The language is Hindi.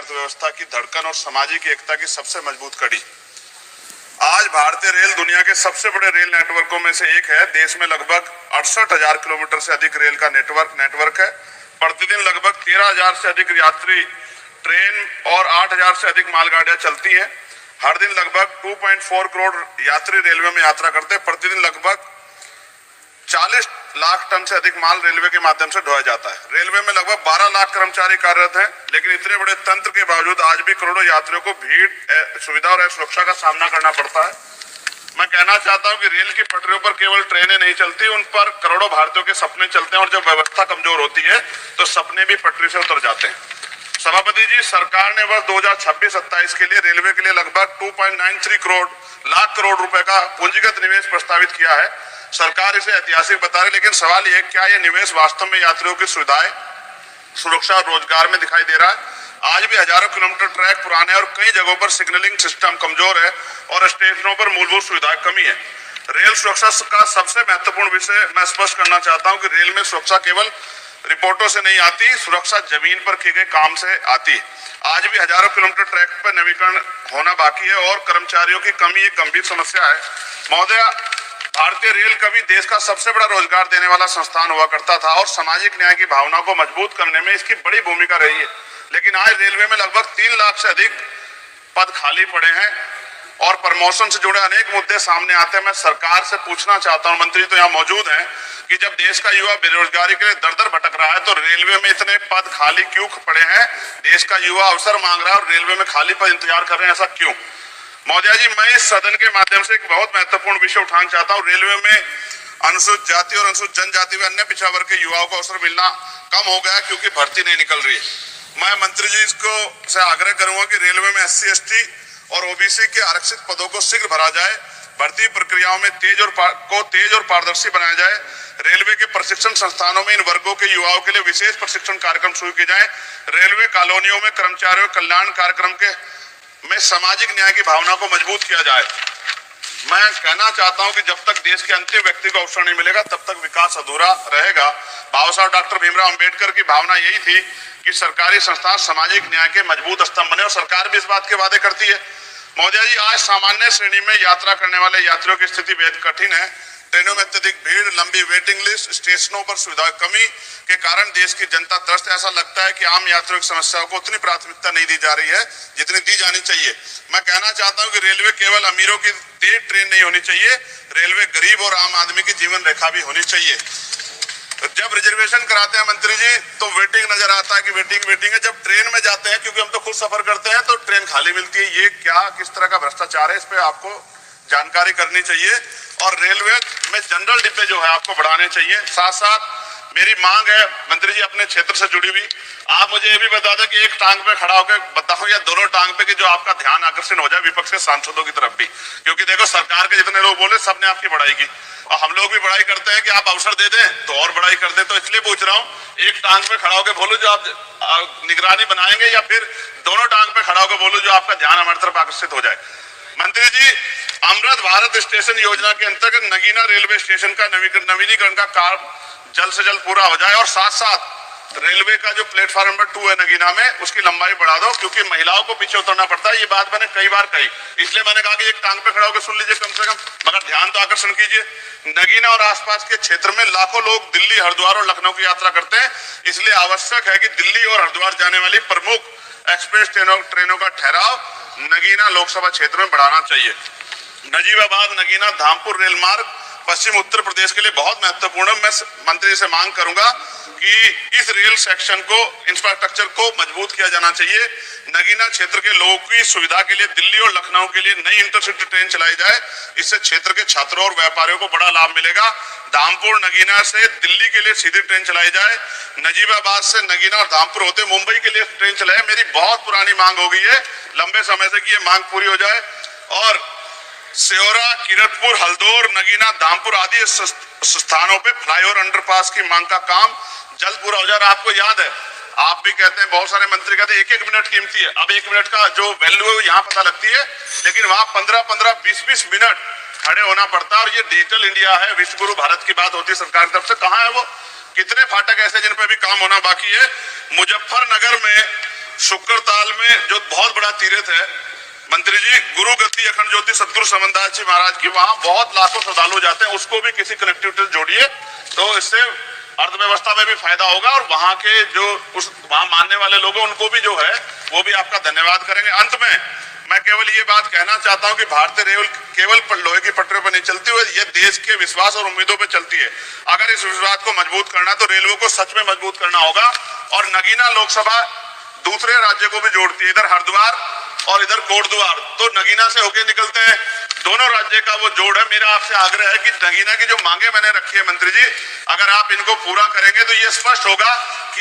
अर्थव्यवस्था की धड़कन और सामाजिक एकता की सबसे मजबूत कड़ी। आज भारतीय रेल दुनिया के सबसे बड़े रेल नेटवर्कों में से एक है। देश में लगभग 68,000 किलोमीटर से अधिक रेल का नेटवर्क है। प्रतिदिन लगभग 13,000 से अधिक यात्री ट्रेन और 8,000 से अधिक मालगाड़ियां चलती हैं। हर दिन लगभग 2.4 करोड़ यात्री रेलवे में यात्रा करते हैं। प्रतिदिन लगभग 40 लाख टन से अधिक माल रेलवे के माध्यम से ढोया जाता है। रेलवे में लगभग 12 लाख कर्मचारी कार्यरत हैं, लेकिन इतने बड़े तंत्र के बावजूद आज भी करोड़ों यात्रियों को भीड़, सुविधा और सुरक्षा का सामना करना पड़ता है। मैं कहना चाहता हूं कि रेल की पटरियों पर केवल ट्रेनें नहीं चलती, उन पर करोड़ों भारतीयों के सपने चलते हैं और जब व्यवस्था कमजोर होती है तो सपने भी पटरी से उतर जाते हैं। सभापति जी, सरकार ने वर्ष 2026-27 के लिए रेलवे के लिए लगभग 2.93 लाख करोड़ रुपए का पूंजीगत निवेश प्रस्तावित किया है। सरकार इसे ऐतिहासिक बता रही है, लेकिन सवाल यह है क्या यह निवेश वास्तव में यात्रियों की सुविधाएं, सुरक्षा और रोजगार में दिखाई दे रहा है। आज भी हजारों किलोमीटर ट्रैक पुराने और कई जगहों पर सिग्नलिंग सिस्टम कमजोर है और स्टेशनों पर मूलभूत सुविधाएं कमी है। रेल सुरक्षा का सबसे महत्वपूर्ण विषय मैं स्पष्ट करना चाहता हूं कि रेल में सुरक्षा केवल रिपोर्टों से नहीं आती, सुरक्षा जमीन पर किए गए काम से आती है। आज भी हजारों किलोमीटर ट्रैक पर नवीकरण होना बाकी है और कर्मचारियों की कमी एक गंभीर समस्या है। महोदय, भारतीय रेल कभी देश का सबसे बड़ा रोजगार देने वाला संस्थान हुआ करता था और सामाजिक न्याय की भावना को मजबूत करने में इसकी बड़ी भूमिका रही है, लेकिन आज रेलवे में लगभग 3 लाख से अधिक पद खाली पड़े हैं और प्रमोशन से जुड़े अनेक मुद्दे सामने आते हैं। मैं सरकार से पूछना चाहता हूं, मंत्री तो यहाँ मौजूद हैं, कि जब देश का युवा बेरोजगारी के लिए दर दर भटक रहा है तो रेलवे में इतने पद खाली क्यों पड़े हैं? देश का युवा अवसर मांग रहा है और रेलवे में खाली पद इंतजार कर रहे हैं, ऐसा क्यों? महोदय जी, मैं इस सदन के माध्यम से एक बहुत महत्वपूर्ण विषय उठाना चाहता हूं। रेलवे में अनुसूचित जाति और अनुसूचित जनजाति व अन्य पिछड़ा वर्ग के युवाओं को अवसर मिलना कम हो गया क्योंकि भर्ती नहीं निकल रही है। मैं मंत्री जी को से आग्रह करूंगा कि रेलवे में SC, ST और OBC के आरक्षित पदों को शीघ्र भरा जाए। भर्ती प्रक्रियाओं में तेज और पारदर्शी बनाया जाए। रेलवे के प्रशिक्षण संस्थानों में इन वर्गों के युवाओं के लिए विशेष प्रशिक्षण कार्यक्रम शुरू किए जाए। रेलवे कॉलोनियों में कर्मचारियों कल्याण कार्यक्रम में सामाजिक न्याय की भावना को मजबूत किया जाए। मैं कहना चाहता हूं कि जब तक देश के अंतिम व्यक्ति को अवसर नहीं मिलेगा तब तक विकास अधूरा रहेगा। बाबा साहब डॉक्टर भीमराव अंबेडकर की भावना यही थी कि सरकारी संस्थान सामाजिक न्याय के मजबूत स्तंभ बने और सरकार भी इस बात के वादे करती है। महोदय जी, आज सामान्य श्रेणी में यात्रा करने वाले यात्रियों की स्थिति बेहद कठिन है। ट्रेनों में अत्यधिक भीड़, लंबी वेटिंग लिस्ट, स्टेशनों पर सुविधा कमी के कारण देश की जनता त्रस्त। ऐसा लगता है कि आम यात्रियों की समस्याओं को उतनी प्राथमिकता नहीं दी जा रही है जितनी दी जानी चाहिए। मैं कहना चाहता हूं कि रेलवे केवल अमीरों की तेज ट्रेन नहीं होनी चाहिए, रेलवे गरीब और आम आदमी की जीवन रेखा भी होनी चाहिए। जब रिजर्वेशन कराते हैं मंत्री जी तो वेटिंग नजर आता है कि वेटिंग है। जब ट्रेन में जाते हैं, क्योंकि हम तो खुद सफर करते हैं, तो ट्रेन खाली मिलती है। ये क्या, किस तरह का भ्रष्टाचार है, इस पे आपको जानकारी करनी चाहिए। और रेलवे में जनरल डिब्बे जो है आपको बढ़ाने चाहिए। साथ साथ मेरी मांग है मंत्री जी, अपने क्षेत्र से जुड़ी हुई, आप मुझे ये भी बता दें कि एक टांग पे खड़ा होकर बताओ या दोनों टांग पे, कि जो आपका ध्यान आकर्षण हो जाए विपक्ष के सांसदों की तरफ भी, क्योंकि देखो सरकार के जितने लोग बोले सबने आपकी बड़ाई की और हम लोग भी बड़ाई करते हैं कि आप अवसर दे दें तो और बड़ाई कर दें। तो इसलिए पूछ रहा हूँ, एक टांग पे खड़ा होकर बोलो जो आप निगरानी बनाएंगे, या फिर दोनों टांग पे खड़ा होकर बोलो जो आपका ध्यान हमारी तरफ आकर्षित हो जाए। मंत्री जी, अमृत भारत स्टेशन योजना के अंतर्गत नगीना रेलवे स्टेशन का नवीनीकरण का कार्य जल्द से जल्द पूरा हो जाए और साथ साथ रेलवे का जो प्लेटफॉर्म नंबर 2 है नगीना में, उसकी लंबाई बढ़ा दो, क्योंकि महिलाओं को पीछे उतरना पड़ता है। ये बात मैंने कई बार कही, इसलिए मैंने कहा कि एक टांग पे खड़ा होकर सुन लीजिए कम से कम, मगर ध्यान तो आकर्षण कीजिए। नगीना और आसपास के क्षेत्र में लाखों लोग दिल्ली, हरिद्वार और लखनऊ की यात्रा करते हैं, इसलिए आवश्यक है कि दिल्ली और हरिद्वार जाने वाली प्रमुख एक्सप्रेस ट्रेनों का ठहराव नगीना लोकसभा क्षेत्र में बढ़ाना चाहिए। नजीबाबाद नगीना धामपुर रेल मार्ग पश्चिम उत्तर प्रदेश के लिए बहुत महत्वपूर्ण है। मैं मंत्री से मांग करूंगा कि इस रेल सेक्शन को, इंफ्रास्ट्रक्चर को मजबूत किया जाना चाहिए। नगीना क्षेत्र के लोगों की सुविधा के लिए दिल्ली और लखनऊ के लिए नई इंटरसिटी ट्रेन चलाई जाए, इससे क्षेत्र के छात्रों और व्यापारियों को बड़ा लाभ मिलेगा। धामपुर नगीना से दिल्ली के लिए सीधी ट्रेन चलाई जाए, नजीबाबाद से नगीना और धामपुर होते मुंबई के लिए ट्रेन चलाए। मेरी बहुत पुरानी मांग हो गई है लंबे समय से कि ये मांग पूरी हो जाए। और सेओरा, किरतपुर, हल्दौर, नगीना, धामपुर आदि स्थानों पे फ्लाईओवर अंडरपास की मांग का काम जल्द पूरा हो जाए। आपको याद है, आप भी कहते हैं, बहुत सारे मंत्री कहते हैं 1-1 मिनट कीमती है। अब 1 मिनट का जो वैल्यू है वो यहाँ पता लगती है, लेकिन वहां 15-15, 20-20 मिनट खड़े होना पड़ता है। और ये डिजिटल इंडिया है, विश्व गुरु भारत की बात होती है सरकार की तरफ से, कहाँ है वो? कितने फाटक ऐसे जिन पे भी काम होना बाकी है? मुजफ्फरनगर में शुक्रताल में जो बहुत बड़ा तीर्थ है मंत्री जी, गुरु गद्दी अखंड ज्योति सदगुरु समनदास जी महाराज की, वहां बहुत लाखों श्रद्धालु जाते हैं, उसको भी किसी कनेक्टिविटी से जोड़िए, तो इससे अर्थव्यवस्था में भी फायदा होगा और वहां के जो उस वहां मानने वाले लोग हैं उनको भी जो है वो भी आपका धन्यवाद करेंगे। अंत में मैं केवल ये बात कहना चाहता हूं कि भारतीय रेल केवल लोहे की पटरियों पर नहीं चलती हुई, ये देश के विश्वास और उम्मीदों पर चलती है। अगर इस विश्वास को मजबूत करना तो रेलवे को सच में मजबूत करना होगा। और नगीना लोकसभा दूसरे राज्य को भी जोड़ती है, इधर हरिद्वार और इधर कोटद्वार, तो नगीना से होके निकलते हैं, दोनों राज्य का वो जोड़ है। मेरा आपसे आग्रह है कि नगीना की जो मांगे मैंने रखी है मंत्री जी, अगर आप इनको पूरा करेंगे तो ये स्पष्ट होगा कि